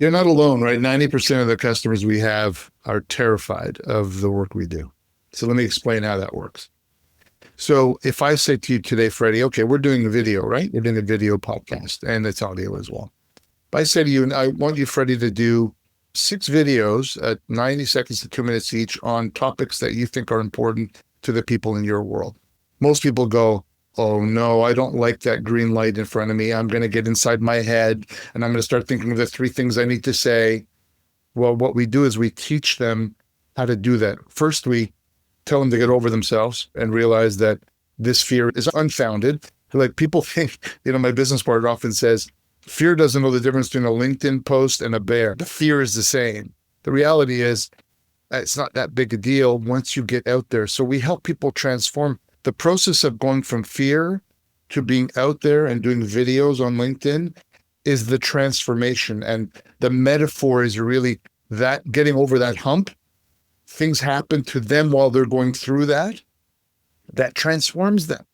You're not alone, right? 90% of the customers we have are terrified of the work we do. So let me explain how that works. So if I say to you today, Freddie, okay, we're doing a video, right? We're doing a video podcast and it's audio as well. If I say to you, and I want you, Freddie, to do 6 videos at 90 seconds to 2 minutes each on topics that you think are important to the people in your world. Most people go, oh no, I don't like that green light in front of me. I'm going to get inside my head and I'm going to start thinking of the 3 things I need to say. Well, what we do is we teach them how to do that. First, we tell them to get over themselves and realize that this fear is unfounded. Like people think, my business partner often says, fear doesn't know the difference between a LinkedIn post and a bear. The fear is the same. The reality is it's not that big a deal once you get out there. So we help people transform. The process of going from fear to being out there and doing videos on LinkedIn is the transformation. And the metaphor is really that getting over that hump. Things happen to them while they're going through that transforms them,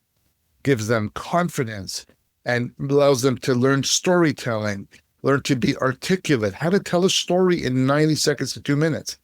gives them confidence, and allows them to learn storytelling, learn to be articulate, how to tell a story in 90 seconds to 2 minutes.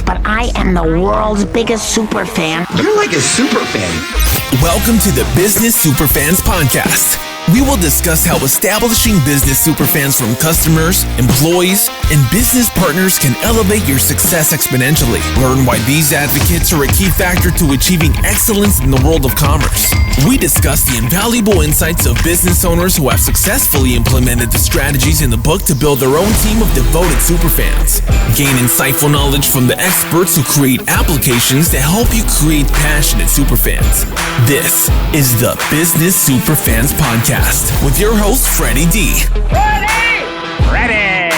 But I am the world's biggest super fan. You're like a super fan. Welcome to the Business Superfans Podcast. We will discuss how establishing business superfans from customers, employees, and business partners can elevate your success exponentially. Learn why these advocates are a key factor to achieving excellence in the world of commerce. We discuss the invaluable insights of business owners who have successfully implemented the strategies in the book to build their own team of devoted superfans. Gain insightful knowledge from the experts who create applications to help you create passionate superfans. This is the Business Superfans Podcast with your host, Freddie D. Ready!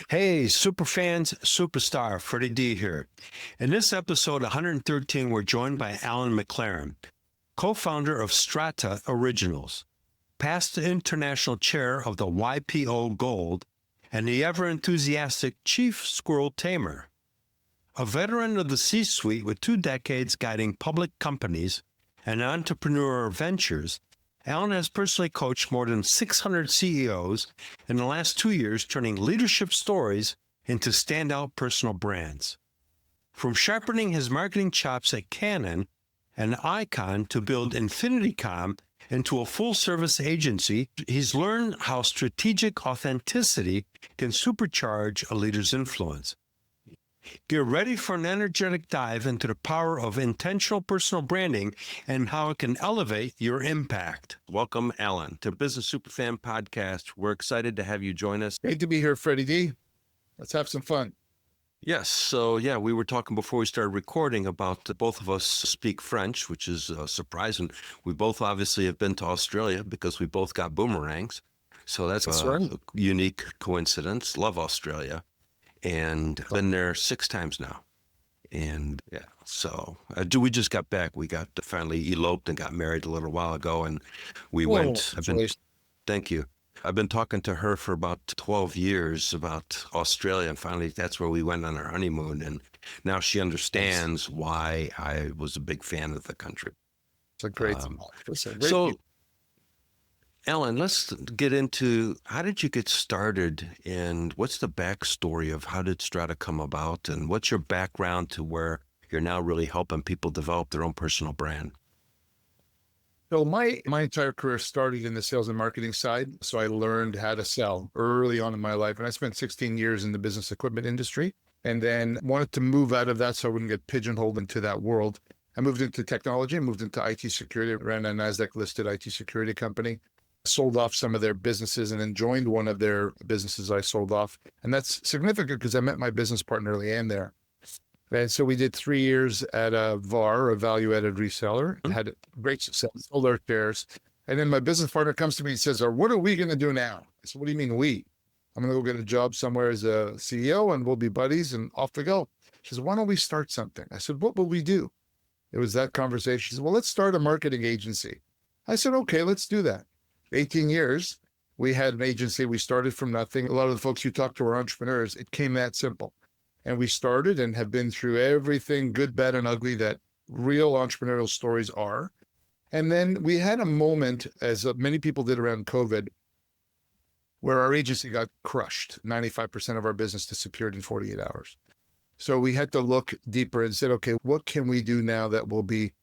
Hey, superfans, superstar, Freddie D here. In this episode 113, we're joined by Alan McLaren, co-founder of Strata Originals, past international chair of the YPO Gold, and the ever-enthusiastic chief squirrel tamer. A veteran of the C-suite with 2 decades guiding public companies and entrepreneurial ventures, Alan has personally coached more than 600 CEOs in the last 2 years, turning leadership stories into standout personal brands. From sharpening his marketing chops at Canon and Icon to build InfinityCom into a full-service agency, he's learned how strategic authenticity can supercharge a leader's influence. Get ready for an energetic dive into the power of intentional personal branding and how it can elevate your impact. Welcome, Alan, to Business Superfan Podcast. We're excited to have you join us. Great to be here, Freddie D. Let's have some fun. Yes. So, we were talking before we started recording about both of us speak French, which is surprising. We both obviously have been to Australia because we both got boomerangs. So that's a unique coincidence. Love Australia. And been there 6 times now. And so we just got back. We got finally eloped and got married a little while ago. And we went. Thank you. I've been talking to her for about 12 years about Australia, and finally that's where we went on our honeymoon. And now she understands why I was a big fan of the country. It's a great So, Alan, let's get into how did you get started, and what's the backstory of how did Strata come about, and what's your background to where you're now really helping people develop their own personal brand? So my entire career started in the sales and marketing side. So I learned how to sell early on in my life. And I spent 16 years in the business equipment industry and then wanted to move out of that so I wouldn't get pigeonholed into that world. I moved into technology, moved into IT security, ran a NASDAQ listed IT security company, sold off some of their businesses and then joined one of their businesses I sold off. And that's significant because I met my business partner, Leanne, there. And so we did 3 years at a VAR, a value-added reseller, and had great success, sold our shares. And then my business partner comes to me and says, what are we going to do now? I said, what do you mean we? I'm going to go get a job somewhere as a CEO and we'll be buddies and off we go. She says, why don't we start something? I said, what will we do? It was that conversation. She said, well, let's start a marketing agency. I said, okay, let's do that. 18 years, We had an agency. We started from nothing. A lot of the folks you talk to are entrepreneurs. It came that simple. And we started and have been through everything, good, bad, and ugly, that real entrepreneurial stories are. And then we had a moment, as many people did around COVID, where our agency got crushed. 95% of our business disappeared in 48 hours. So we had to look deeper and said, okay, what can we do now that will be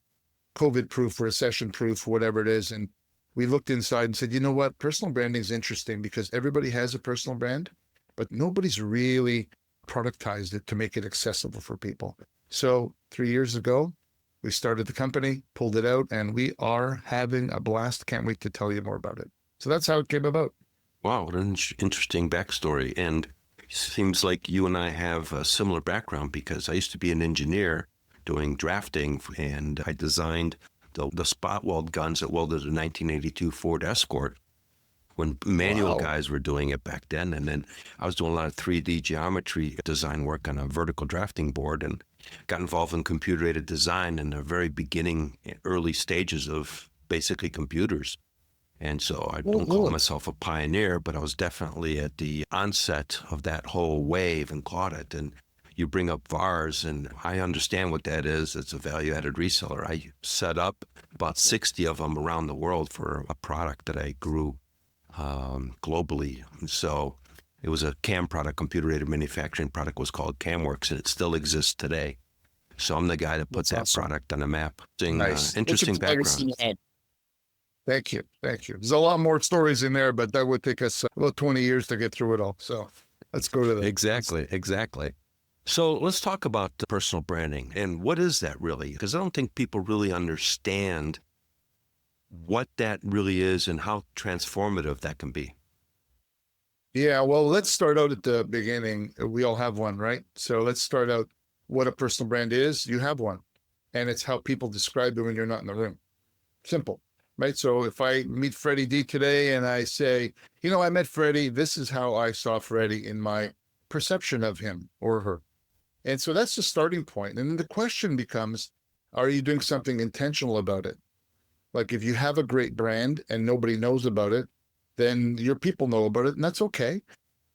COVID-proof, recession-proof, whatever it is? And we looked inside and said, you know what? Personal branding is interesting because everybody has a personal brand, but nobody's really productized it to make it accessible for people. So 3 years ago, we started the company, pulled it out, and we are having a blast. Can't wait to tell you more about it. So that's how it came about. Wow, what an interesting backstory. And it seems like you and I have a similar background because I used to be an engineer doing drafting, and I designed the spot weld guns that welded a 1982 Ford Escort when manual guys were doing it back then. And then I was doing a lot of 3D geometry design work on a vertical drafting board and got involved in computer-aided design in the very beginning, early stages of basically computers. And so I don't call myself a pioneer, but I was definitely at the onset of that whole wave and caught it. And you bring up VARs, and I understand what that is. It's a value-added reseller. I set up about 60 of them around the world for a product that I grew globally. And so it was a CAM product, computer-aided manufacturing product, was called CAMWorks, and it still exists today. So I'm the guy that put that product on the map. Nice. Interesting background. Thank you. Thank you. There's a lot more stories in there, but that would take us about 20 years to get through it all. So let's go to that. Exactly. So let's talk about personal branding. And what is that really? Because I don't think people really understand what that really is and how transformative that can be. Yeah, well, let's start out at the beginning. We all have one, right? So let's start out what a personal brand is. You have one, and it's how people describe it when you're not in the room. Simple, right? So if I meet Freddie D today and I say, you know, I met Freddie, this is how I saw Freddie in my perception of him or her. And so that's the starting point. And then the question becomes, are you doing something intentional about it? Like if you have a great brand and nobody knows about it, then your people know about it, and that's okay.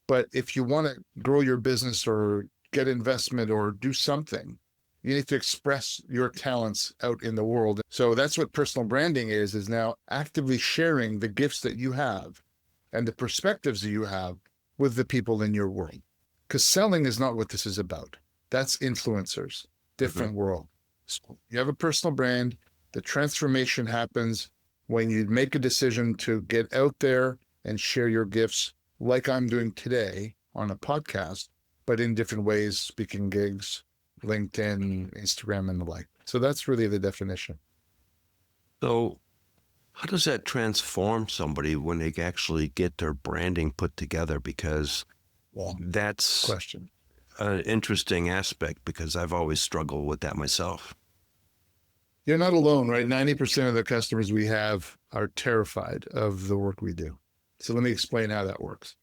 But if you want to grow your business or get investment or do something, you need to express your talents out in the world. So that's what personal branding is now actively sharing the gifts that you have and the perspectives that you have with the people in your world. Because selling is not what this is about. That's influencers, different world. So you have a personal brand. The transformation happens when you make a decision to get out there and share your gifts like I'm doing today on a podcast, but in different ways, speaking gigs, LinkedIn, Instagram, and the like. So that's really the definition. So how does that transform somebody when they actually get their branding put together? Because that's question. An interesting aspect, because I've always struggled with that myself. You're not alone, right? 90% of the customers we have are terrified of the work we do. So let me explain how that works.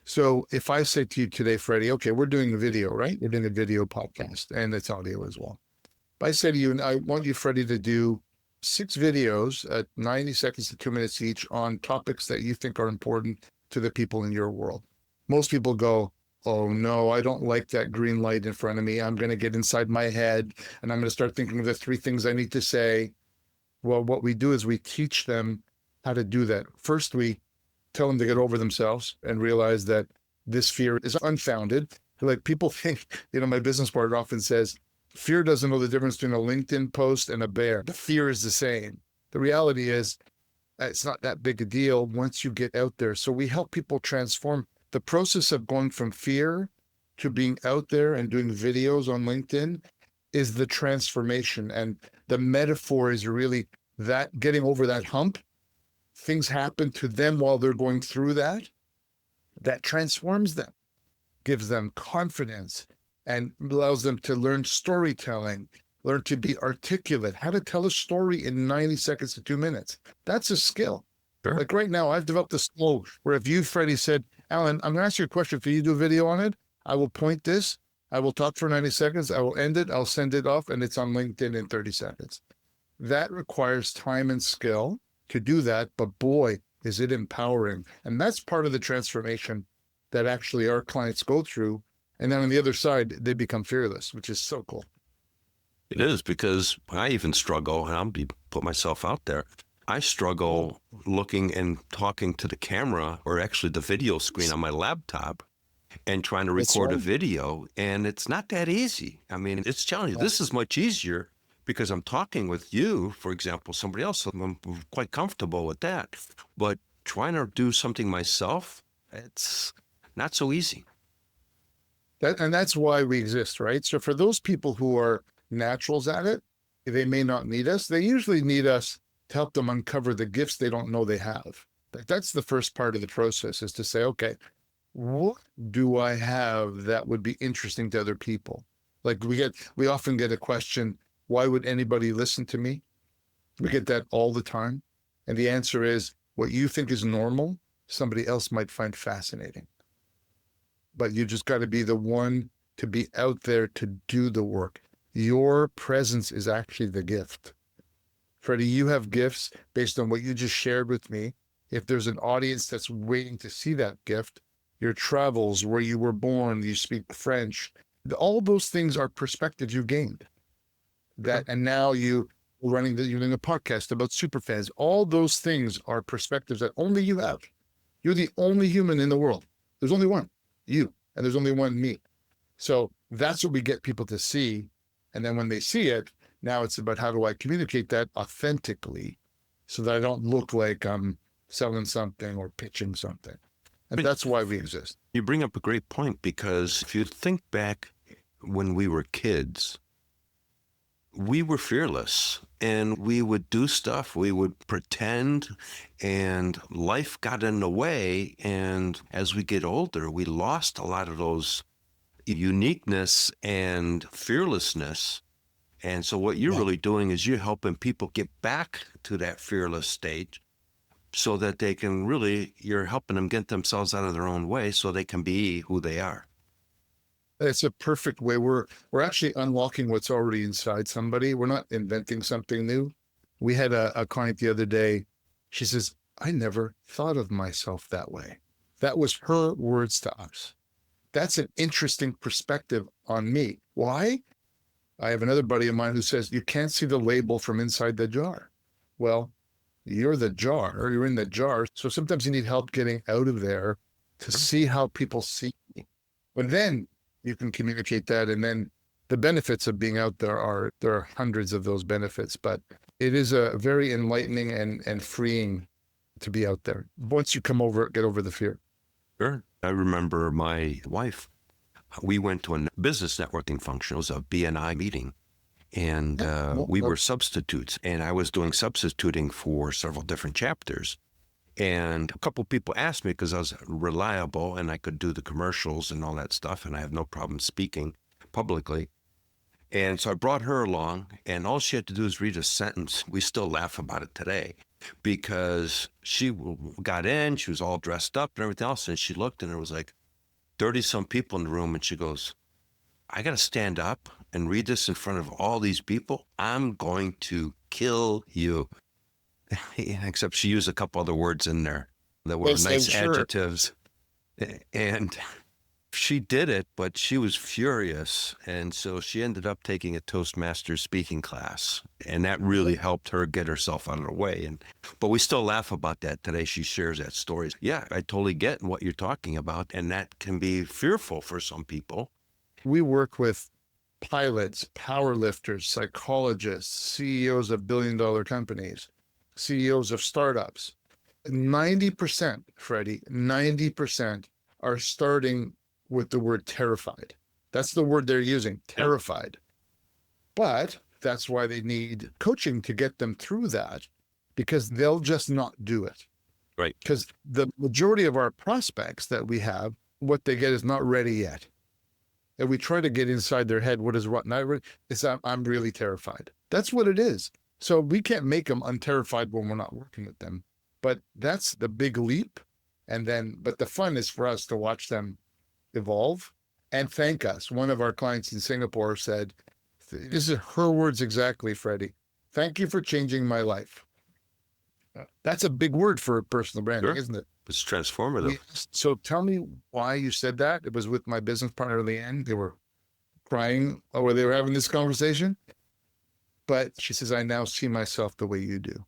So if I say to you today, Freddie, okay, we're doing a video, right? We're doing a video podcast, and it's audio as well. If I say to you, and I want you, Freddie, to do 6 videos at 90 seconds to 2 minutes each on topics that you think are important to the people in your world. Most people go, oh no, I don't like that green light in front of me. I'm going to get inside my head and I'm going to start thinking of the 3 things I need to say. Well, what we do is we teach them how to do that. First, we tell them to get over themselves and realize that this fear is unfounded. Like people think, my business partner often says, fear doesn't know the difference between a LinkedIn post and a bear. The fear is the same. The reality is it's not that big a deal once you get out there. So we help people transform. The process of going from fear to being out there and doing videos on LinkedIn is the transformation. And the metaphor is really that getting over that hump. Things happen to them while they're going through that. That transforms them, gives them confidence, and allows them to learn storytelling, learn to be articulate, how to tell a story in 90 seconds to 2 minutes. That's a skill. Sure. Like right now, I've developed a skill where if you, Freddie, said, Alan, I'm going to ask you a question. If you do a video on it, I will point this, I will talk for 90 seconds, I will end it, I'll send it off, and it's on LinkedIn in 30 seconds. That requires time and skill to do that. But boy, Is it empowering? And that's part of the transformation that actually our clients go through. And then on the other side, they become fearless, which is so cool. It is, because I even struggle, and put myself out there. I struggle looking and talking to the camera, or actually the video screen on my laptop, and trying to record a video. And it's not that easy. I mean, it's challenging. This is much easier because I'm talking with you, for example, somebody else. I'm quite comfortable with that. But trying to do something myself, it's not so easy. And that's why we exist, right? So for those people who are naturals at it, they may not need us. They usually need us to help them uncover the gifts they don't know they have. That's the first part of the process, is to say, okay, what do I have that would be interesting to other people? Like we often get a question, why would anybody listen to me? We get that all the time. And the answer is, what you think is normal, somebody else might find fascinating. But you just got to be the one to be out there to do the work. Your presence is actually the gift. Freddie, you have gifts based on what you just shared with me. If there's an audience that's waiting to see that gift, your travels, where you were born, you speak French, all those things are perspectives you gained. And now you're doing a podcast about superfans. All those things are perspectives that only you have. You're the only human in the world. There's only one, you, and there's only one me. So that's what we get people to see. And then when they see it, now it's about, how do I communicate that authentically so that I don't look like I'm selling something or pitching something. And that's why we exist. You bring up a great point, because if you think back when we were kids, we were fearless and we would do stuff, we would pretend, and life got in the way. And as we get older, we lost a lot of those uniqueness and fearlessness. And so what you're really doing is you're helping people get back to that fearless state, so that they can you're helping them get themselves out of their own way so they can be who they are. It's a perfect way. We're actually unlocking what's already inside somebody. We're not inventing something new. We had a client the other day. She says, I never thought of myself that way. That was her words to us. That's an interesting perspective on me. Why? I have another buddy of mine who says, you can't see the label from inside the jar. Well, you're the jar, or you're in the jar. So sometimes you need help getting out of there to see how people see me. But then you can communicate that. And then the benefits of being out there are hundreds of those benefits, but it is a very enlightening and freeing to be out there. Once you get over the fear. Sure. I remember my wife, we went to a business networking function. It was a BNI meeting. And we were substitutes, and I was doing substituting for several different chapters. And a couple of people asked me, because I was reliable and I could do the commercials and all that stuff, and I have no problem speaking publicly. And so I brought her along, and all she had to do is read a sentence. We still laugh about it today, because she got in, she was all dressed up and everything else, and she looked, and there was like 30-some people in the room, and she goes, I got to stand up and read this in front of all these people. I'm going to kill you. Except she used a couple other words in there that were nice adjectives. And she did it, but she was furious. And so she ended up taking a Toastmasters speaking class. And that really helped her get herself out of the way. But we still laugh about that today. She shares that story. Yeah, I totally get what you're talking about. And that can be fearful for some people. We work with pilots, power lifters, psychologists, CEOs of billion-dollar companies, CEOs of startups. 90%, Freddie, 90% are starting with the word terrified. That's the word they're using, terrified. But that's why they need coaching to get them through that, because they'll just not do it. Right. Because the majority of our prospects that we have, what they get is not ready yet. And we try to get inside their head, what is what not ready? It's I'm really terrified. That's what it is. So we can't make them unterrified when we're not working with them. But that's the big leap. But the fun is for us to watch them evolve and thank us. One of our clients in Singapore said, this is her words exactly, Freddie, thank you for changing my life. That's a big word for personal branding, Sure. isn't it? It's transformative. So tell me why you said that. It was with my business partner, Leanne. They were crying while they were having this conversation. But she says, I now see myself the way you do.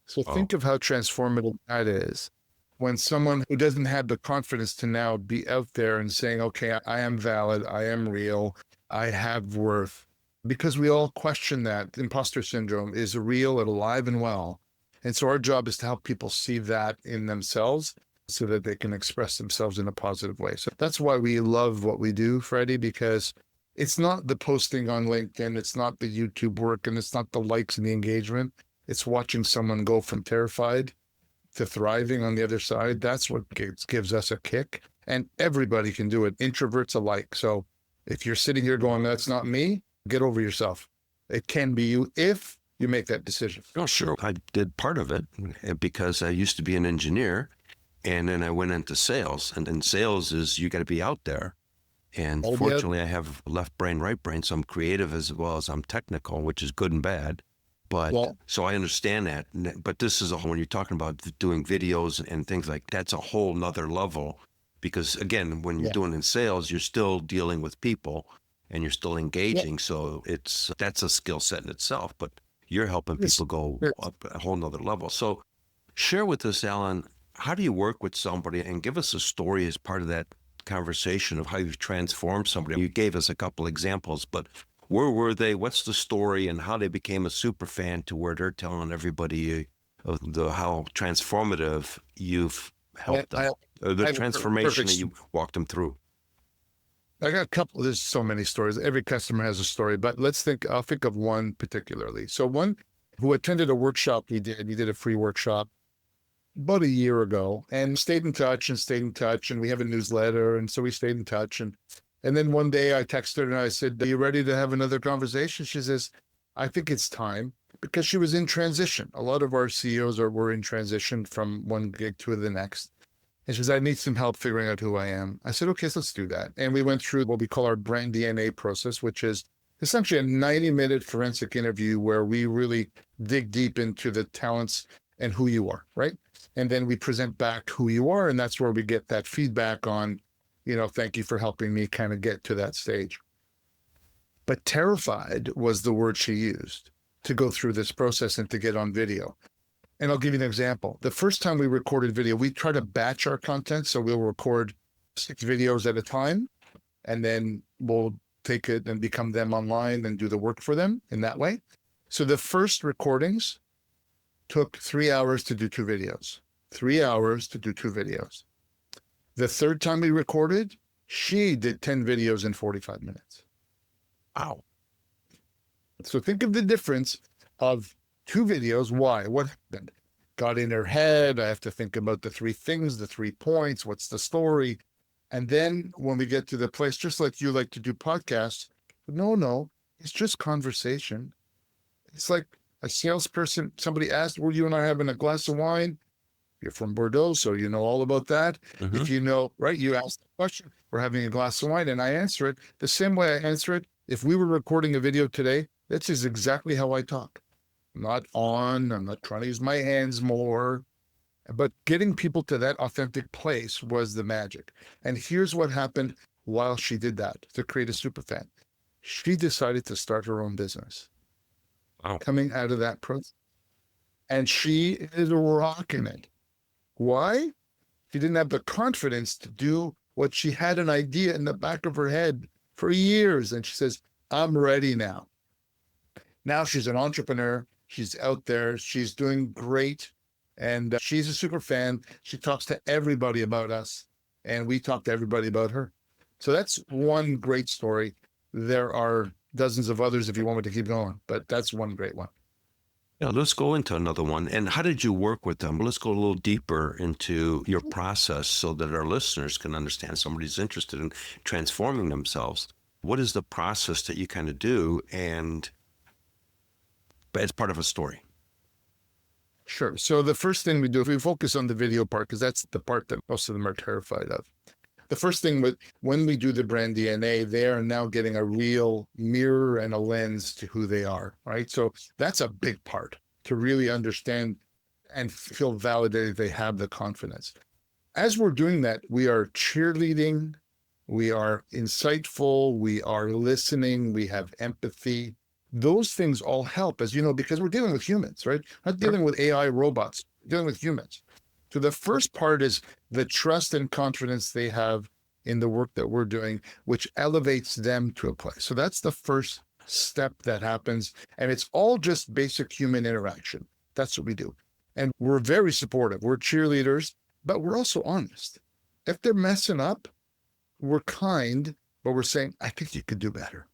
So think of how transformative that is. When someone who doesn't have the confidence to now be out there and saying, okay, I am valid, I am real, I have worth, because we all question that imposter syndrome is real and alive and well. And so our job is to help people see that in themselves so that they can express themselves in a positive way. So that's why we love what we do, Freddie, because it's not the posting on LinkedIn, it's not the YouTube work, and it's not the likes and the engagement. It's watching someone go from terrified to thriving on the other side. That's what gives us a kick. And everybody can do it, introverts alike. So if you're sitting here going, that's not me, get over yourself. It can be you if you make that decision. Oh, sure. I did part of it because I used to be an engineer, and then I went into sales. And then sales is you got to be out there. And fortunately, I have left brain, right brain, so I'm creative as well as I'm technical, which is good and bad. But so I understand that. But this is when you're talking about doing videos and things like that's a whole nother level. Because again, when you're doing in sales, you're still dealing with people and you're still engaging. So that's a skill set in itself. But you're helping people go up a whole nother level. So share with us, Alan, how do you work with somebody, and give us a story as part of that conversation of how you've transformed somebody. You gave us a couple examples, but where were they? What's the story, and how they became a super fan to where they're telling everybody of how transformative you've helped them, the transformation that you walked them through. I got a couple. There's so many stories. Every customer has a story, but I'll think of one particularly. So one who attended a workshop he did a free workshop about a year ago, and stayed in touch, and we have a newsletter, and so we stayed in touch. And then one day I texted her and I said, are you ready to have another conversation? She says, I think it's time, because she was in transition. A lot of our CEOs were in transition from one gig to the next. And she says, I need some help figuring out who I am. I said, okay, so let's do that. And we went through what we call our brand DNA process, which is essentially a 90-minute forensic interview where we really dig deep into the talents and who you are, right? And then we present back who you are. And that's where we get that feedback on, thank you for helping me kind of get to that stage. But terrified was the word she used to go through this process and to get on video. And I'll give you an example. The first time we recorded video, we try to batch our content. So we'll record 6 videos at a time, and then we'll take it and become them online and do the work for them in that way. So the first recordings took 3 hours to do 2 videos. 3 hours to do 2 videos. The third time we recorded, she did 10 videos in 45 minutes. Wow. So think of the difference of 2 videos. Why? What happened? Got in her head. I have to think about the 3 things, the 3 points. What's the story? And then when we get to the place, just like you like to do podcasts, no, it's just conversation. It's like a salesperson. Somebody asked, were you and I having a glass of wine? You're from Bordeaux, so you know all about that. Mm-hmm. If you know, right, you ask the question, we're having a glass of wine, and I answer it the same way I answer it. If we were recording a video today, this is exactly how I talk. I'm not trying to use my hands more, but getting people to that authentic place was the magic. And here's what happened while she did that to create a superfan. She decided to start her own business. Wow. Coming out of that process. And she is rocking it. Why? She didn't have the confidence to do what she had an idea in the back of her head for years. And she says, I'm ready now. Now she's an entrepreneur. She's out there. She's doing great. And she's a super fan. She talks to everybody about us. And we talk to everybody about her. So that's one great story. There are dozens of others if you want me to keep going, but that's one great one. Yeah, let's go into another one. And how did you work with them? Let's go a little deeper into your process so that our listeners can understand somebody's interested in transforming themselves. What is the process that you kind of do, and as part of a story? Sure. So the first thing we do, if we focus on the video part, because that's the part that most of them are terrified of. The first thing when we do the brand DNA, they are now getting a real mirror and a lens to who they are, right? So that's a big part to really understand and feel validated they have the confidence. As we're doing that, we are cheerleading, we are insightful, we are listening, we have empathy. Those things all help, as you know, because we're dealing with humans, right? Not dealing with AI robots, we're dealing with humans. So the first part is the trust and confidence they have in the work that we're doing, which elevates them to a place. So that's the first step that happens. And it's all just basic human interaction. That's what we do. And we're very supportive. We're cheerleaders, but we're also honest. If they're messing up, we're kind, but we're saying, I think you could do better.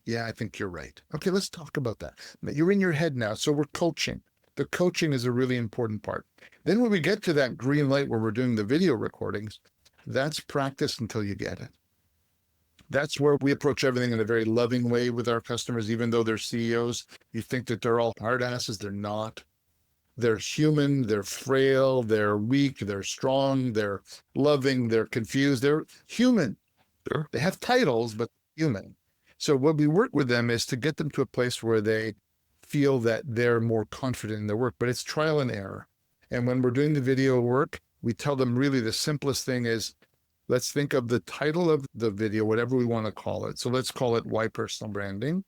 Yeah, I think you're right. Okay, let's talk about that. You're in your head now, so we're coaching. The coaching is a really important part. Then when we get to that green light where we're doing the video recordings, that's practice until you get it. That's where we approach everything in a very loving way with our customers, even though they're CEOs. You think that they're all hard asses. They're not. They're human, they're frail, they're weak, they're strong, they're loving, they're confused, they're human. Sure. They have titles, but human. So what we work with them is to get them to a place where they feel that they're more confident in their work, but it's trial and error. And when we're doing the video work, we tell them really the simplest thing is, let's think of the title of the video, whatever we want to call it. So let's call it Why Personal Branding.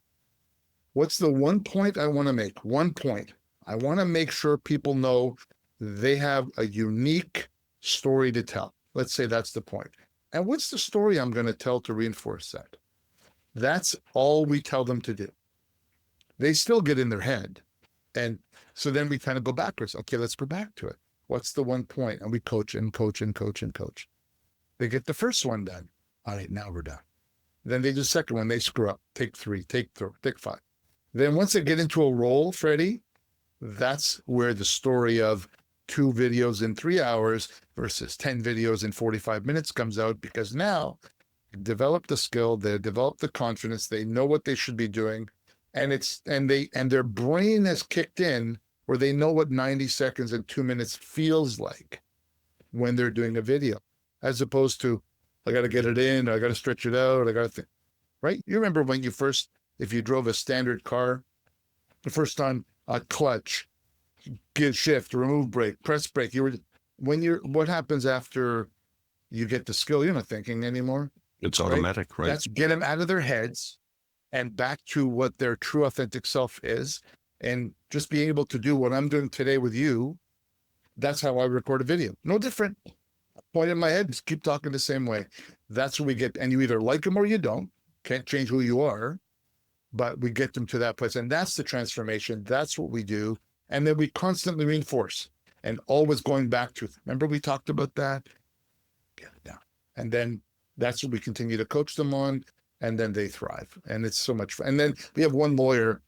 What's the one point I want to make? One point. I want to make sure people know they have a unique story to tell. Let's say that's the point. And what's the story I'm going to tell to reinforce that? That's all we tell them to do. They still get in their head. And so then we kind of go backwards. Okay, let's go back to it. What's the one point? And we coach and coach and coach and coach. They get the first one done. All right, now we're done. Then they do the second one. They screw up. Take 3, take 5. Then once they get into a role, Freddie, that's where the story of 2 videos in 3 hours versus 10 videos in 45 minutes comes out, because now they develop the skill, they develop the confidence, they know what they should be doing, and their brain has kicked in where they know what 90 seconds and 2 minutes feels like when they're doing a video, as opposed to, I got to get it in, I got to stretch it out, I got to think, right? You remember when if you drove a standard car, the first time, a clutch, give shift, remove brake, press brake. What happens after you get the skill? You're not thinking anymore. It's automatic, right? That's get them out of their heads and back to what their true authentic self is. And just being able to do what I'm doing today with you, that's how I record a video. No different. Point in my head, just keep talking the same way. That's what we get. And you either like them or you don't. Can't change who you are. But we get them to that place. And that's the transformation. That's what we do. And then we constantly reinforce and always going back to, remember we talked about that? Get it down. And then that's what we continue to coach them on. And then they thrive. And it's so much fun. And then we have one lawyer.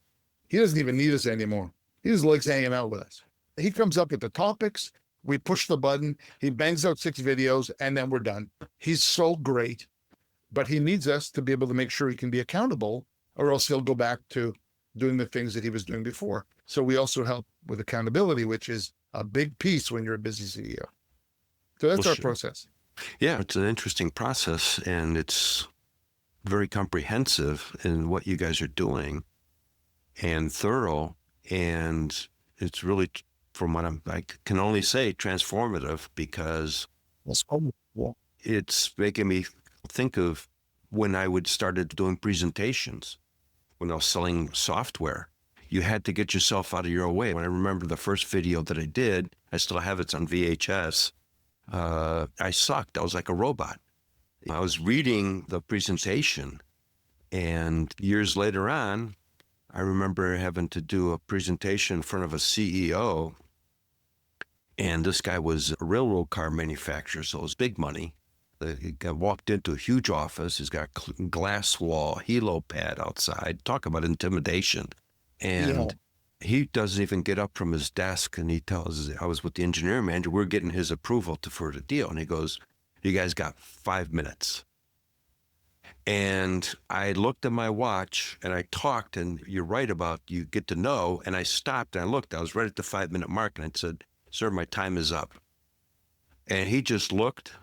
He doesn't even need us anymore. He just likes hanging out with us. He comes up with the topics. We push the button. He bangs out 6 videos and then we're done. He's so great. But he needs us to be able to make sure he can be accountable, or else he'll go back to doing the things that he was doing before. So we also help with accountability, which is a big piece when you're a busy CEO. So that's our process. Yeah, it's an interesting process, and it's very comprehensive in what you guys are doing and thorough. And it's really, from what I can only say, transformative, because it's making me think of when I started doing presentations. When I was selling software, you had to get yourself out of your own way. When I remember the first video that I did, I still have it on VHS. I sucked. I was like a robot. I was reading the presentation, and years later on, I remember having to do a presentation in front of a CEO, and this guy was a railroad car manufacturer, so it was big money. He walked into a huge office. He's got a glass wall, helo pad outside. Talk about intimidation. And he doesn't even get up from his desk, and he tells, I was with the engineering manager, we're getting his approval for the deal. And he goes, you guys got 5 minutes. And I looked at my watch and I talked, and you're right about you get to know. And I stopped and I looked, I was right at the 5-minute mark, and I said, sir, my time is up. And he just looked,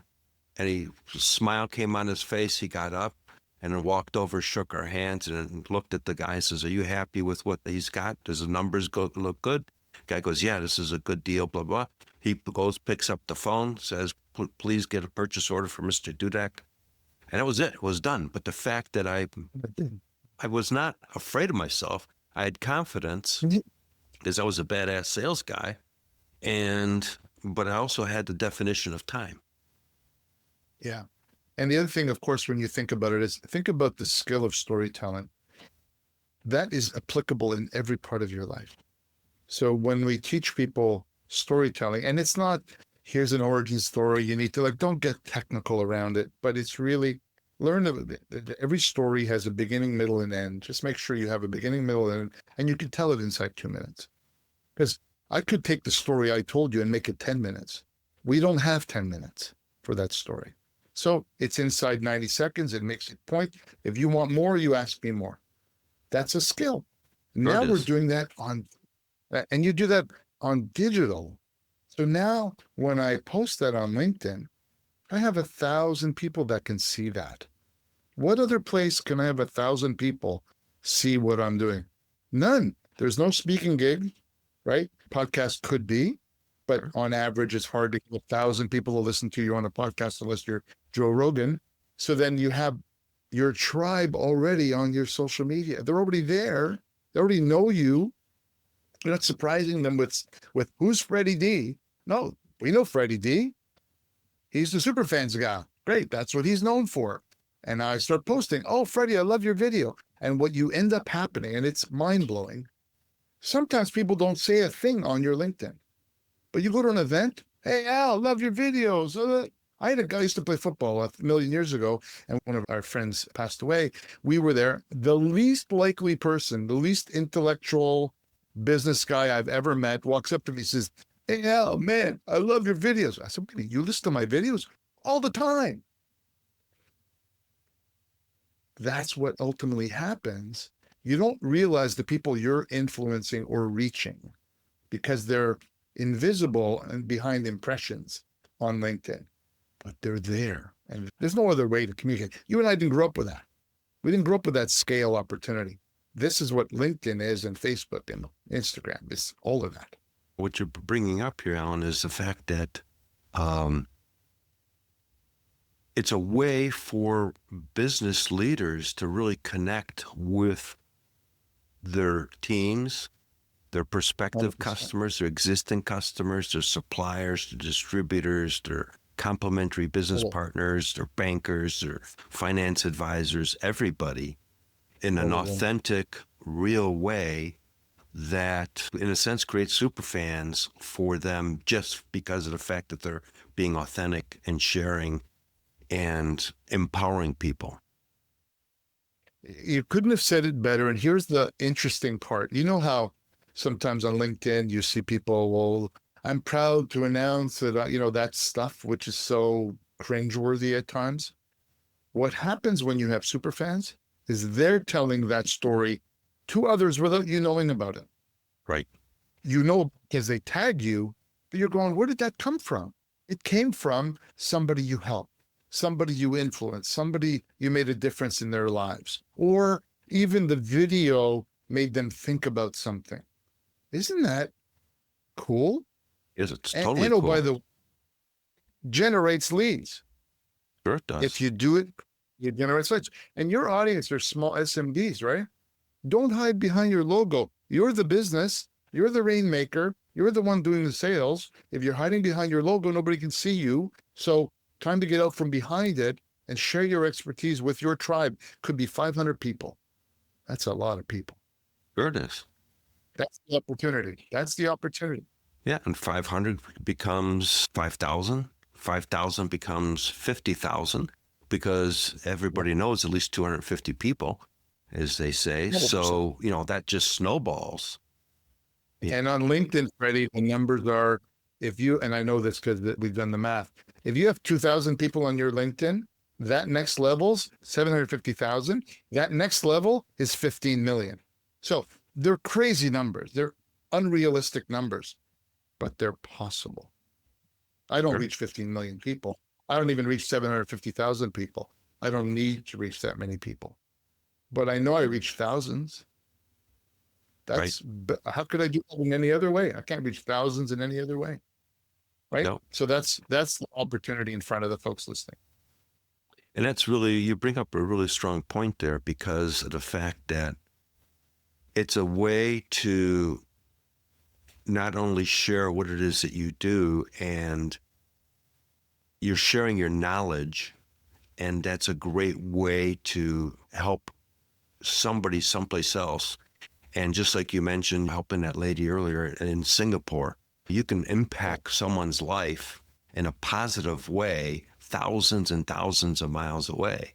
and a smile came on his face. He got up and then walked over, shook our hands, and looked at the guy and says, are you happy with what he's got? Does the numbers look good? Guy goes, yeah, this is a good deal, blah, blah. He goes, picks up the phone, says, please get a purchase order for Mr. Dudek. And that was it. It was done. But the fact that I was not afraid of myself. I had confidence because I was a badass sales guy. But I also had the definition of time. Yeah. And the other thing, of course, when you think about it, is think about the skill of storytelling. That is applicable in every part of your life. So when we teach people storytelling, and it's not, here's an origin story, you need to don't get technical around it, but it's really learn of it. Every story has a beginning, middle, and end. Just make sure you have a beginning, middle, and end, and you can tell it inside 2 minutes. Because I could take the story I told you and make it 10 minutes. We don't have 10 minutes for that story. So it's inside 90 seconds. It makes a point. If you want more, you ask me more. That's a skill. Now we're doing that and you do that on digital. So now when I post that on LinkedIn, I have 1,000 people that can see that. What other place can I have 1,000 people see what I'm doing? None. There's no speaking gig, right? Podcast could be, but on average, it's hard to get 1,000 people to listen to you on a podcast unless you're Joe Rogan. So then you have your tribe already on your social media. They're already there. They already know you. You're not surprising them with who's Freddie D. No, we know Freddie D. He's the Superfans guy. Great. That's what he's known for. And I start posting, oh, Freddie, I love your video. And what you end up happening, and it's mind-blowing, sometimes people don't say a thing on your LinkedIn. But you go to an event, hey, Al, love your videos. I had a guy who used to play football a million years ago, and one of our friends passed away. We were there. The least likely person, the least intellectual business guy I've ever met walks up to me and says, hey, Al, man, I love your videos. I said, you listen to my videos all the time. That's what ultimately happens. You don't realize the people you're influencing or reaching because they're invisible and behind impressions on LinkedIn, but they're there. And there's no other way to communicate. You and I didn't grow up with that. We didn't grow up with that scale opportunity. This is what LinkedIn is and Facebook and Instagram. It's all of that. What you're bringing up here, Alan, is the fact that it's a way for business leaders to really connect with their teams, their prospective 100%. customers, their existing customers, their suppliers, their distributors, their complementary business partners, their bankers, their finance advisors, everybody in an authentic, real way that, in a sense, creates superfans for them just because of the fact that they're being authentic and sharing and empowering people. You couldn't have said it better. And here's the interesting part. You know how sometimes on LinkedIn you see people, well, I'm proud to announce that, that stuff, which is so cringeworthy at times. What happens when you have superfans is they're telling that story to others without you knowing about it. Right. You know, because they tag you, but you're going, where did that come from? It came from somebody you helped, somebody you influenced, somebody you made a difference in their lives, or even the video made them think about something. Isn't that cool? Yes, it's totally cool. Cool. By the generates leads. Sure it does. If you do it, you generate leads. And your audience are small SMBs, right? Don't hide behind your logo. You're the business. You're the rainmaker. You're the one doing the sales. If you're hiding behind your logo, nobody can see you. So time to get out from behind it and share your expertise with your tribe. Could be 500 people. That's a lot of people. Sure it is. That's the opportunity. That's the opportunity. Yeah, and 500 becomes 5,000. 5,000 becomes 50,000 because everybody knows at least 250 people, as they say. 100%. So, that just snowballs. Yeah. And on LinkedIn, Freddie, the numbers are, and I know this because we've done the math, if you have 2,000 people on your LinkedIn, that next level's 750,000. That next level is 15 million. So they're crazy numbers. They're unrealistic numbers, but they're possible. I don't reach 15 million people. I don't even reach 750,000 people. I don't need to reach that many people, but I know I reach thousands. How could I do that in any other way? I can't reach thousands in any other way. Right. No. So that's the opportunity in front of the folks listening. And that's really, you bring up a really strong point there because of the fact that it's a way to not only share what it is that you do, and you're sharing your knowledge, and that's a great way to help somebody someplace else. And just like you mentioned, helping that lady earlier in Singapore, you can impact someone's life in a positive way, thousands and thousands of miles away.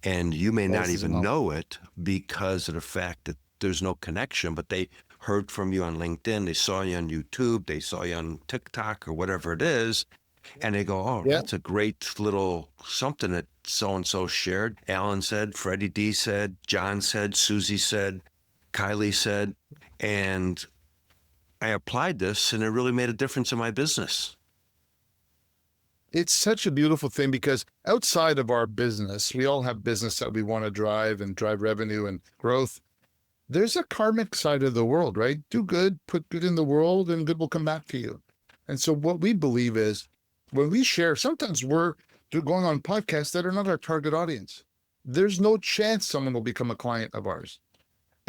And you may not even know it because of the fact that there's no connection, but they heard from you on LinkedIn, they saw you on YouTube, they saw you on TikTok or whatever it is, and they go, oh, that's a great little something that so-and-so shared. Alan said, Freddie D said, John said, Susie said, Kylie said, and I applied this and it really made a difference in my business. It's such a beautiful thing because outside of our business, we all have business that we want to drive and drive revenue and growth. There's a karmic side of the world, right? Do good, put good in the world, and good will come back to you. And so what we believe is when we share, sometimes we're going on podcasts that are not our target audience. There's no chance someone will become a client of ours.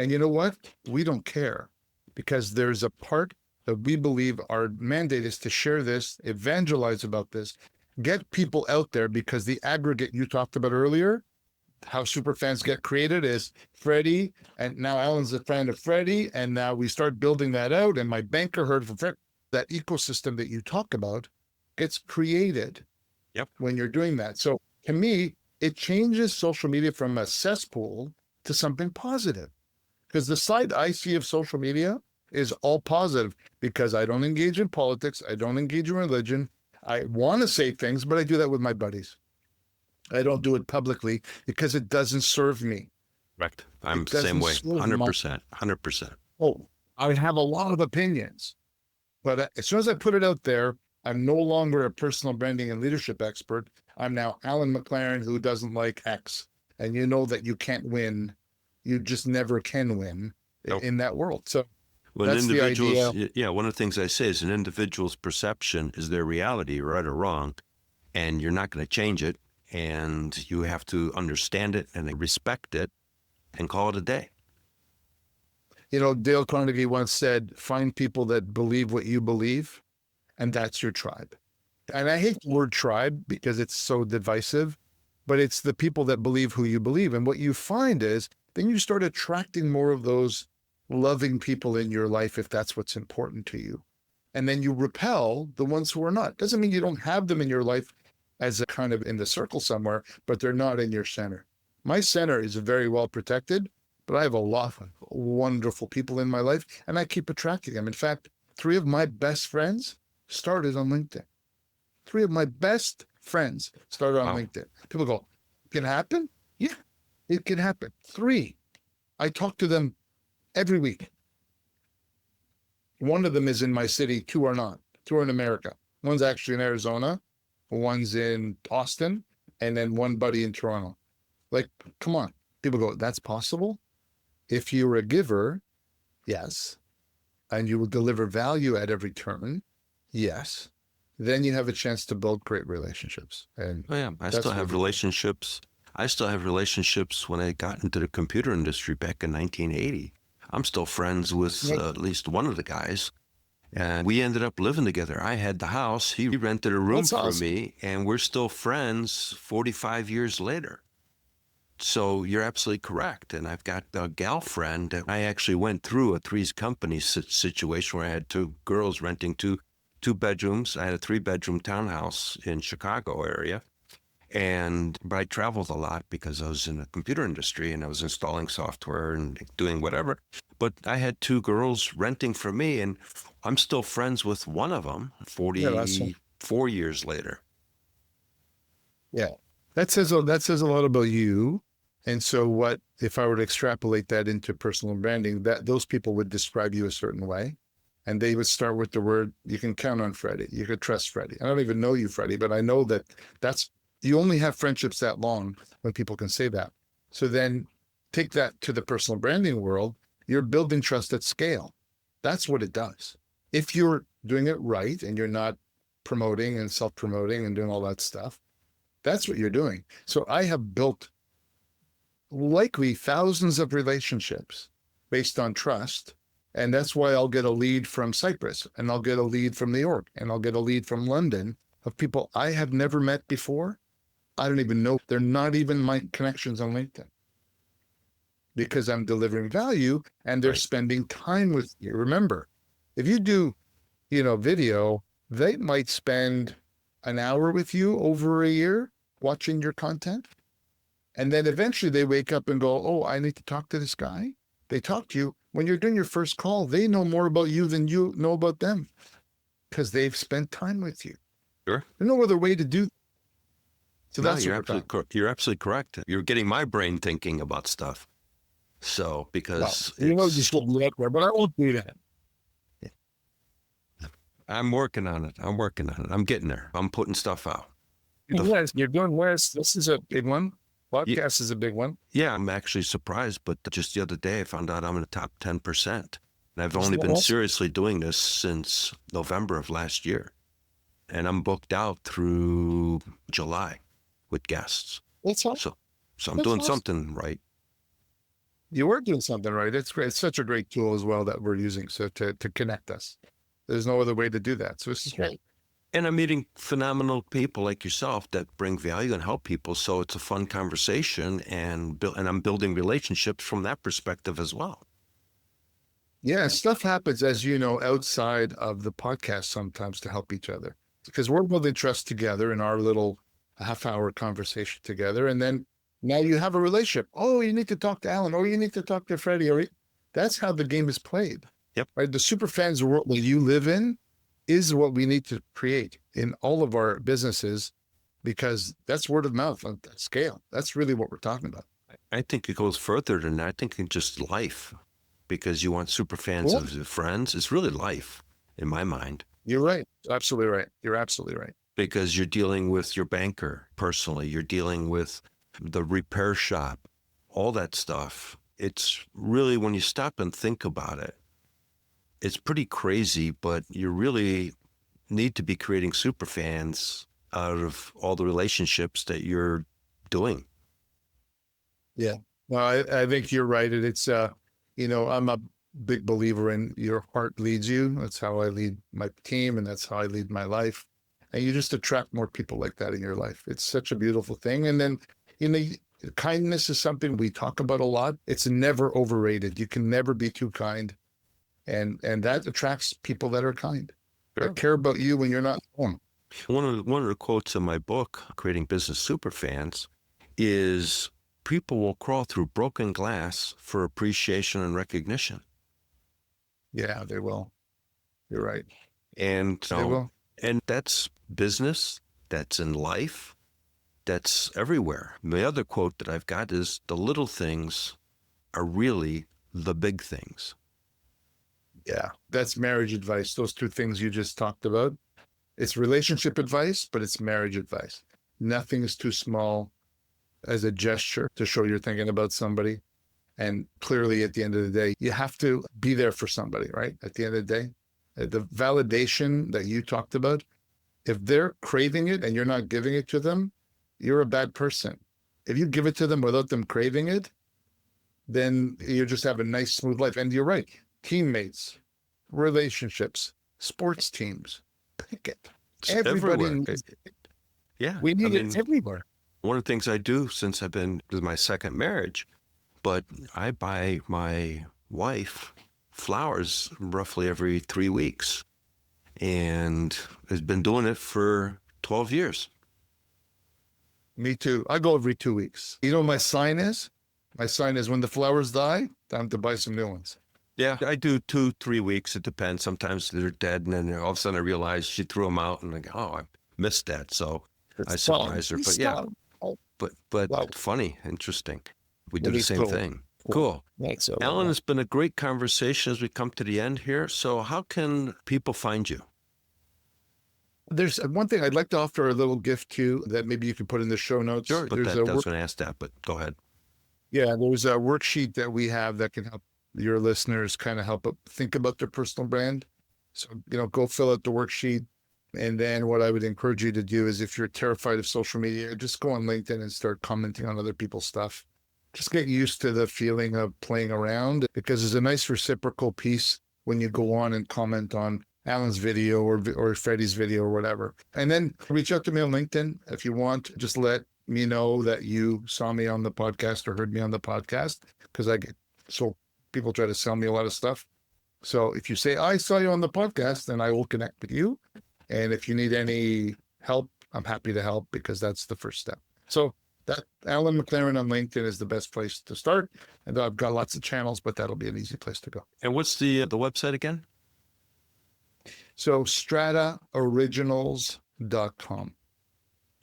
And you know what? We don't care because there's a part that we believe our mandate is to share this, evangelize about this, get people out there, because the aggregate you talked about earlier, how superfans get created is Freddie, and now Alan's a fan of Freddie, and now we start building that out, and my banker heard from Freddie. That ecosystem that you talk about gets created when you're doing that. So to me, it changes social media from a cesspool to something positive, because the side I see of social media is all positive because I don't engage in politics. I don't engage in religion. I want to say things, but I do that with my buddies. I don't do it publicly because it doesn't serve me. Correct. I'm the same way. 100%. 100%. Oh, I have a lot of opinions, but as soon as I put it out there, I'm no longer a personal branding and leadership expert. I'm now Alan McLaren, who doesn't like X. And you know that you can't win. You just never can win in that world. So that's the idea. Yeah, one of the things I say is an individual's perception is their reality, right or wrong, and you're not going to change it. And you have to understand it and respect it and call it a day. You know, Dale Carnegie once said, find people that believe what you believe, and that's your tribe. And I hate the word tribe because it's so divisive, but it's the people that believe who you believe. And what you find is then you start attracting more of those loving people in your life if that's what's important to you. And then you repel the ones who are not. Doesn't mean you don't have them in your life as a kind of in the circle somewhere, but they're not in your center. My center is very well protected, but I have a lot of wonderful people in my life, and I keep attracting them. In fact, 3 of my best friends started on LinkedIn. 3 of my best friends started on LinkedIn. People go, it can happen? Yeah, it can happen. 3. I talk to them every week. 1 of them is in my city, 2 are not. 2 are in America. One's actually in Arizona. One's in Boston, and then 1 buddy in Toronto. Like, come on. People go, that's possible? If you're a giver, yes. And you will deliver value at every turn, yes. Then you have a chance to build great relationships. And I still have relationships. I still have relationships when I got into the computer industry back in 1980. I'm still friends with at least one of the guys. And we ended up living together. I had the house. He rented a room for me, and we're still friends 45 years later. So you're absolutely correct. And I've got a gal friend that I actually went through a Three's Company situation where I had 2 girls renting two bedrooms. I had a 3-bedroom townhouse in Chicago area. But I traveled a lot because I was in the computer industry and I was installing software and doing whatever. But I had 2 girls renting from me, and I'm still friends with one of them 44 years later. Yeah, that says a lot about you. And so what, if I were to extrapolate that into personal branding, that those people would describe you a certain way. And they would start with the word, you can count on Freddie. You could trust Freddie. I don't even know you, Freddie, but I know you only have friendships that long when people can say that. So then take that to the personal branding world. You're building trust at scale. That's what it does. If you're doing it right and you're not promoting and self-promoting and doing all that stuff, that's what you're doing. So I have built likely thousands of relationships based on trust. And that's why I'll get a lead from Cyprus, and I'll get a lead from New York, and I'll get a lead from London of people I have never met before. I don't even know. They're not even my connections on LinkedIn, because I'm delivering value and they're spending time with you. Remember, if you do, video, they might spend an hour with you over a year watching your content. And then eventually they wake up and go, oh, I need to talk to this guy. They talk to you. When you're doing your first call, they know more about you than you know about them because they've spent time with you. Sure. There's no other way to do. So No, that's you're absolutely correct. You're getting my brain thinking about stuff. So because you should look there, but I won't do that. I'm working on it. I'm getting there. I'm putting stuff out. Yes, you're doing Wes. This is a big one. Podcast is a big one. Yeah, I'm actually surprised, but just the other day I found out I'm in the top 10%. And I've only been seriously doing this since November of last year. And I'm booked out through July with guests. That's awesome. So I'm doing something right. You were doing something right. It's great. It's such a great tool as well that we're using to connect us. There's no other way to do that. So this is great. And I'm meeting phenomenal people like yourself that bring value and help people. So it's a fun conversation, and I'm building relationships from that perspective as well. Yeah, stuff happens, as you know, outside of the podcast sometimes to help each other, because we're building trust together in our little half-hour conversation together. And then now you have a relationship. Oh, you need to talk to Alan, or you need to talk to Freddie. That's how the game is played. Yep. Right. The superfans world that you live in is what we need to create in all of our businesses, because that's word of mouth on that scale. That's really what we're talking about. I think it goes further than that. I think it's just life, because you want super fans of your friends. It's really life in my mind. You're right. Absolutely right. You're absolutely right. Because you're dealing with your banker personally. You're dealing with the repair shop, all that stuff. It's really, when you stop and think about it, it's pretty crazy, but you really need to be creating super fans out of all the relationships that you're doing. Yeah. Well, I think you're right. And it's, I'm a big believer in your heart leads you. That's how I lead my team, and that's how I lead my life. And you just attract more people like that in your life. It's such a beautiful thing. And then, kindness is something we talk about a lot. It's never overrated. You can never be too kind. And that attracts people that are kind, that care about you when you're not home. One of the quotes in my book, Creating Business Superfans, is people will crawl through broken glass for appreciation and recognition. Yeah, they will. You're right. And they will. And that's business, that's in life, that's everywhere. The other quote that I've got is, the little things are really the big things. Yeah, that's marriage advice. Those two things you just talked about. It's relationship advice, but it's marriage advice. Nothing is too small as a gesture to show you're thinking about somebody. And clearly, at the end of the day, you have to be there for somebody, right? At the end of the day, the validation that you talked about, if they're craving it and you're not giving it to them, you're a bad person. If you give it to them without them craving it, then you just have a nice, smooth life. And you're right. Teammates, relationships, sports teams, pick it. Everybody needs it. Yeah. We need it everywhere. One of the things I do, since this is my second marriage, but I buy my wife flowers roughly every 3 weeks, and has been doing it for 12 years. Me too. I go every 2 weeks. You know what my sign is? My sign is, when the flowers die, time to buy some new ones. Yeah, I do 2-3 weeks. It depends. Sometimes they're dead, and then all of a sudden I realize she threw them out, and I go, oh, I missed that. So I surprise her. But yeah, but funny, interesting. We do the same thing. Cool. Thanks. So Alan, it's been a great conversation as we come to the end here. So how can people find you? There's one thing I'd like to offer, a little gift to you that maybe you can put in the show notes. Sure, but I was going to ask that, but go ahead. Yeah, there's a worksheet that we have that can help your listeners kind of help think about their personal brand. So, go fill out the worksheet. And then what I would encourage you to do is, if you're terrified of social media, just go on LinkedIn and start commenting on other people's stuff. Just get used to the feeling of playing around, because there's a nice reciprocal piece when you go on and comment on Alan's video or Freddie's video or whatever. And then reach out to me on LinkedIn if you want. Just let me know that you saw me on the podcast or heard me on the podcast, because so people try to sell me a lot of stuff. So if you say, I saw you on the podcast, then I will connect with you. And if you need any help, I'm happy to help, because that's the first step. So that Alan McLaren on LinkedIn is the best place to start. And I've got lots of channels, but that'll be an easy place to go. And what's the website again? So strataoriginals.com.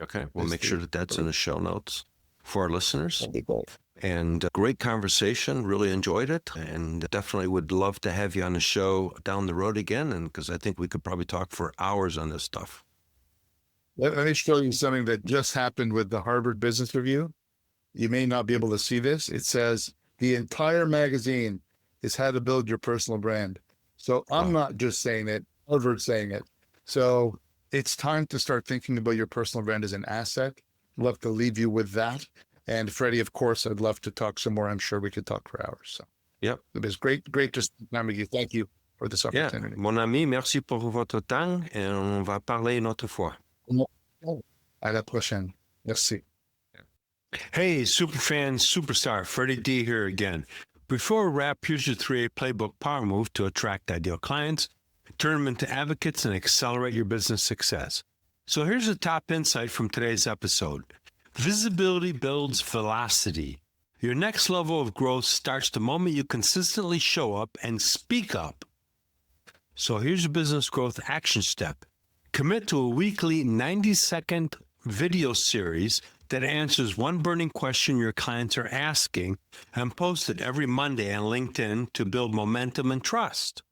Okay, we'll make sure that's in the show notes for our listeners. That'd be great. And great conversation. Really enjoyed it, and definitely would love to have you on the show down the road again. And because I think we could probably talk for hours on this stuff. Let me show you something that just happened with the Harvard Business Review. You may not be able to see this. It says the entire magazine is how to build your personal brand. So I'm not just saying it, Harvard's saying it. So it's time to start thinking about your personal brand as an asset. I'd love to leave you with that. And Freddie, of course, I'd love to talk some more. I'm sure we could talk for hours. So yep. It was great to spend time with you. Thank you for this opportunity. Mon ami, merci pour votre temps, et on va parler une autre fois. À la prochaine. Merci. Hey, superfan, superstar, Freddie D here again. Before we wrap, here's your 3A playbook power move to attract ideal clients, turn them into advocates, and accelerate your business success. So here's the top insight from today's episode. Visibility builds velocity. Your next level of growth starts the moment you consistently show up and speak up. So here's your business growth action step. Commit to a weekly 90-second video series that answers one burning question your clients are asking, and post it every Monday on LinkedIn to build momentum and trust.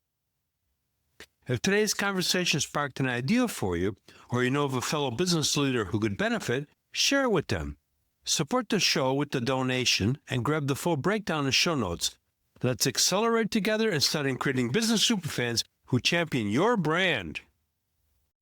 If today's conversation sparked an idea for you, or you know of a fellow business leader who could benefit, share it with them. Support the show with the donation and grab the full breakdown in show notes. Let's accelerate together and start creating business superfans who champion your brand.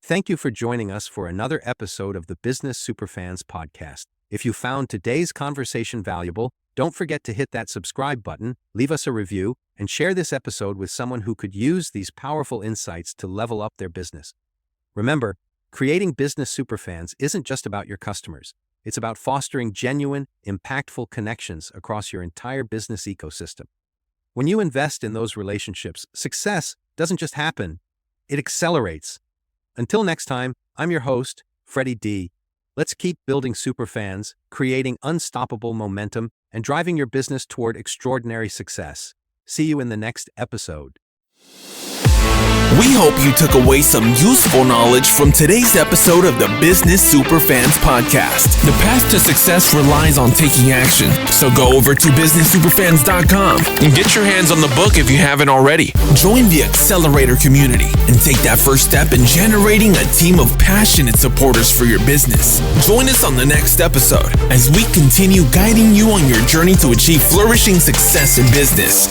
Thank you for joining us for another episode of the Business Superfans podcast. If you found today's conversation valuable, don't forget to hit that subscribe button, leave us a review, and share this episode with someone who could use these powerful insights to level up their business. Remember, creating business superfans isn't just about your customers. It's about fostering genuine, impactful connections across your entire business ecosystem. When you invest in those relationships, success doesn't just happen, it accelerates. Until next time, I'm your host, Freddie D. Let's keep building superfans, creating unstoppable momentum, and driving your business toward extraordinary success. See you in the next episode. We hope you took away some useful knowledge from today's episode of the Business Superfans podcast. The path to success relies on taking action. So go over to businesssuperfans.com and get your hands on the book if you haven't already. Join the Accelerator community and take that first step in generating a team of passionate supporters for your business. Join us on the next episode as we continue guiding you on your journey to achieve flourishing success in business.